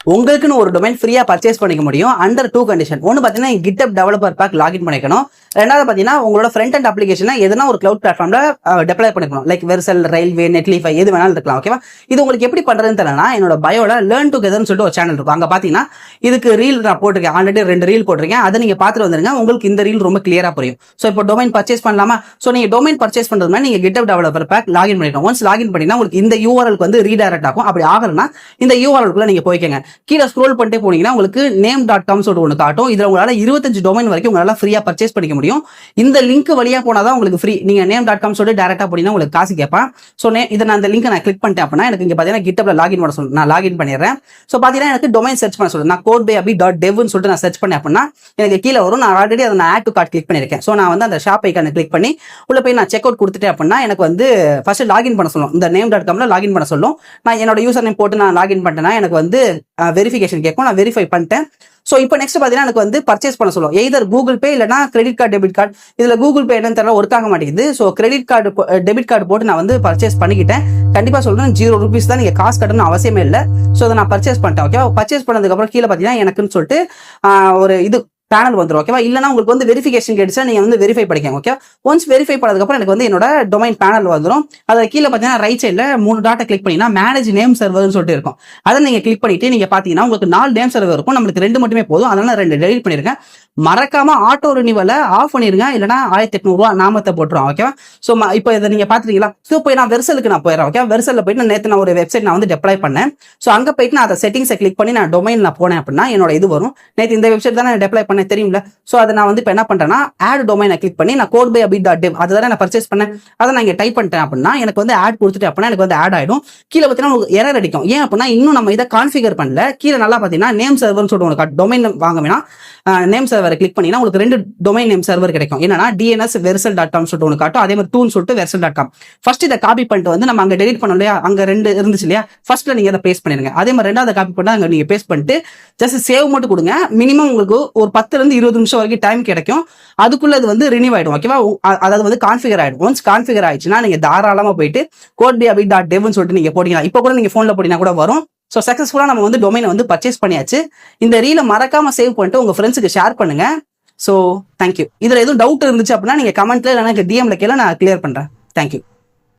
உங்களுக்குன்னு ஒரு டொமைன் ஃப்ரீயா பர்ச்சேஸ் பண்ணிக்க முடியும் அண்டர் 2 கண்டிஷன். ஒன்று பார்த்தீங்கன்னா GitHub டெவலப்பர் பேக் லாகின் பண்ணிக்கணும். ரெண்டாவது பார்த்தீங்கன்னா உங்களோட ஃப்ரண்ட் அண்ட் அப்ளிகேஷனை எதனா ஒரு கிளவுட் பிளாட்ஃபார்ம்ல டெப்ளாய் பண்ணிக்கணும். லைக் வெர்சல், ரயில்வே, நெட்லிஃபை எது வேணாலும் இருக்கலாம். ஓகேவா? இது உங்களுக்கு எப்படி பண்றதுன்னு தெரியலனா என்னோட பயோல லேர்ன் டுகெதர்னு சொல்லிட்டு ஒரு சேனல் இருக்கும். அங்க பாத்தீங்கன்னா இதுக்கு ரீல் நான் போட்டிருக்கேன். ஆல்ரெடி 2 ரீல் போட்டிருக்கேன். அதை நீங்க பார்த்துட்டு வந்துருங்க. உங்களுக்கு இந்த ரீல் ரொம்ப கிளியரா புரியும். ஸோ இப்போ டொமைன் பர்ச்சேஸ் பண்ணலாமா? ஸோ நீங்க டொமைன் பர்ச்சேஸ் பண்றதுனா நீங்க GitHub டெவலப்பர் பேக் லாகின் பண்ணிக்கணும். ஒன்ஸ் லாகின் பண்ணினா உங்களுக்கு இந்த யூஆர்எல்க்கு வந்து ரீடைரக்ட் ஆகும். அப்படி ஆகலன்னா இந்த யூஆர்எல்குள்ள நீங்க போய்க்கங்க. கீழே ஸ்க்ரோல் பண்ணிட்டே போனீங்கன்னா உங்களுக்கு name.com சொல்லிட்டு ஒன்று காட்டும். இதுல உங்களால 25 டொமைன் வரைக்கும் உங்களால ஃப்ரீயா பர்ச்சேஸ் பண்ணிக்க முடியும். இந்த லிங்க் வழியா போனாதான் உங்களுக்கு ஃப்ரீ. நீங்க name.com சொல்லிட்டு டைரக்டா போனீங்கன்னா உங்களுக்கு காசு கேட்பான். ஸோ இதை நான் இந்த லிங்க் நான் கிளிக் பண்ணிட்டேன் அப்படின்னா எனக்கு இங்க பாத்தீங்கன்னா GitHubல லாகின் பண்ண சொல்லு. நான் லாகின் பண்ணிடுறேன். ஸோ பாத்தீங்கன்னா எனக்கு டொமைன் சர்ச் பண்ண சொல்லுது. நான் codebyabby.devன்னு சொல்லிட்டு நான் சர்ச் பண்ணேன் அப்படின்னா எனக்கு கீழே வரும். நான் ஆல்ரெடி அதை நான் ஆட் டு கார்ட் கிளிக் பண்ணிருக்கேன். ஸோ நான் வந்து அந்த ஷாப் ஐக்கான கிளிக் பண்ணி உள்ள போய் நான் செக் அவுட் கொடுத்துட்டேன் அப்படின்னா எனக்கு வந்து ஃபர்ஸ்ட் லாகின் பண்ண சொல்லும். இந்த name.comல லாகின் பண்ண சொல்லும். நான் என்னோட யூசர் நேம் போட்டு நான் லாகின் பண்ணிட்டேன்னா எனக்கு வந்து வெரிஃபிகேஷன் கேட்கும். நான் வெரிஃபை பண்ணிட்டேன். ஸோ இப்போ நெக்ஸ்ட் பார்த்தீங்கன்னா எனக்கு வந்து பர்ச்சேஸ் பண்ண சொல்லும். எய்தர் கூகுள் பே இல்லைனா கிரெடிட் கார்டு, டெபிட் கார்டு. இதில் கூகுள் பே என்னன்னு தெரியல, ஒர்க் ஆக மாட்டேங்குது. So credit card, debit card போட்டு நான் வந்து பர்ச்சேஸ் பண்ணிக்கிட்டேன். கண்டிப்பாக சொல்றேன், ₹0 தான். நீங்கள் காசு கட்டணும் அவசியமே இல்லை. ஸோ அதை நான் பர்ச்சேஸ் பண்ணிட்டேன். ஓகே, பர்ச்சேஸ் பண்ணதுக்கப்புறம் கீழே பார்த்தீங்கன்னா எனக்குன்னு சொல்லிட்டு ஒரு இது பேனல் வந்துடும். ஓகேவா? இல்லைனா உங்களுக்கு வந்து வெரிஃபிகேஷன் கேட்டுச்சா நீங்க வந்து வெரிஃபை படிக்கங்க. ஓகே, ஒன்ஸ் வெரிஃபை பண்ணதுக்கப்புறம் எனக்கு வந்து என்னோட டொமைன் பேனல் வந்துடும். அதை கீழே பார்த்தீங்கன்னா ரைட் சைடில் 3 டாட்டை கிளிக் பண்ணினா மேனேஜ் நேம் சர்வர்னு சொல்லிட்டு இருக்கும். அதை நீங்க கிளிக் பண்ணிட்டு நீங்க பாத்தீங்கன்னா உங்களுக்கு 4 நேம் சர்வர் இருக்கும். நம்மளுக்கு 2 மட்டுமே போதும். அதனால 2 டெலிட் பண்ணிருக்கேன். மறக்காம ஆட்டோ ரினிவலை ஆஃப் பண்ணிருங்க. இல்லைனா ₹1800 நாமத்தை போட்டுரும். ஓகேவா? ஸோ இப்போ இதை நீங்க பாத்துட்டீங்களா? ஸோ போய் நான் வெர்சலுக்கு நான் போயிடுறேன். ஓகே, வெர்சல்ல போயிட்டு நேற்று நான் ஒரு வெப்சைட் நான் வந்து டெப்ளாய் பண்ணேன். ஸோ அங்க போயிட்டு நான் அதை செட்டிங்ஸை கிளிக் பண்ணி நான் டொமைன் நான் போனேன் அப்படின்னா என்னோட இது வரும். நேற்று இந்த வெப்சைட் தான் நான் டெப்ளாய் பண்ணேன் தெரியும்ல. ஸோ அதை நான் வந்து இப்போ என்ன பண்றேன்னா ஆட் டொமைனை கிளிக் பண்ணி நான் codebyabby.dev அதுதான் நான் பர்ச்சேஸ் பண்ணேன். அதை நான் இங்க டைப் பண்ணிட்டேன் அப்படின்னா எனக்கு வந்து ஆட் கொடுத்துட்டு அப்படின்னா எனக்கு வந்து ஆட் ஆயிடும். கீழே பார்த்தீங்கன்னா உங்களுக்கு எரர் அடிக்கும். ஏன் அப்படின்னா இன்னும் நம்ம இதை கான்ஃபிகர் பண்ணல. கீழே நல்லா பார்த்தீங்கன்னா நேம் சர்வர்னு சொல்லிட்டு உங்களுக்கு டொமைன் வாங்க வேணா நேம் சர்வரை கிளிக் பண்ணினா உங்களுக்கு 2 டொமைன் நேம் சர்வர் கிடைக்கும். என்னன்னா DNS versal.com சொல்லிட்டு ஒன்று காட்டும். அதே மாதிரி டூன் சொல்லிட்டு versal.com. ஃபர்ஸ்ட் இதை காப்பி பண்ணிட்டு வந்து நம்ம அங்க டெலிட் பண்ணோம் இல்லையா, அங்க 2 இருந்துச்சு இல்லையா, ஃபர்ஸ்ட்ல நீங்க அதை பேஸ்ட் பண்ணிருங்க. அதே மாதிரி 2வது காப்பி பண்ணா அங்க நீங்க பேஸ்ட் பண்ணிட்டு ஜஸ்ட் சேவ் மட்டும் கொடுங்க. மினிமம் உங்களுக்கு ஒரு 10 to 20 நிமிஷம் வரைக்கும் டைம் கிடைக்கும். அதுக்குள்ள அது வந்து ரினிவ் ஆயிடும். ஓகேவா? அதாவது வந்து கான்ஃபிகர் ஆயிடும். ஒன்ஸ் கான்ஃபிகர் ஆயிடுச்சுன்னா நீங்க தாராளமா போயிட்டு codebyabby.devன்னு சொல்லிட்டு நீங்க போட்டீங்கன்னா இப்போ கூட நீங்க போன்ல போட்டீங்கன்னா கூட வரும். ஸோ சக்ஸஸ்ஃபுல்லா நம்ம வந்து டொமைனை வந்து பர்ச்சேஸ் பண்ணியாச்சு. இந்த ரீலை மறக்காம சேவ் பண்ணிட்டு உங்க ஃப்ரெண்ட்ஸுக்கு ஷேர் பண்ணுங்க. So thank you. இதுல எதுவும் டவுட் இருந்துச்சு அப்படின்னா நீங்க கமெண்ட்ல இல்லைனா டிஎம்ல கேள, நான் கிளியர் பண்றேன். தேங்க்யூ.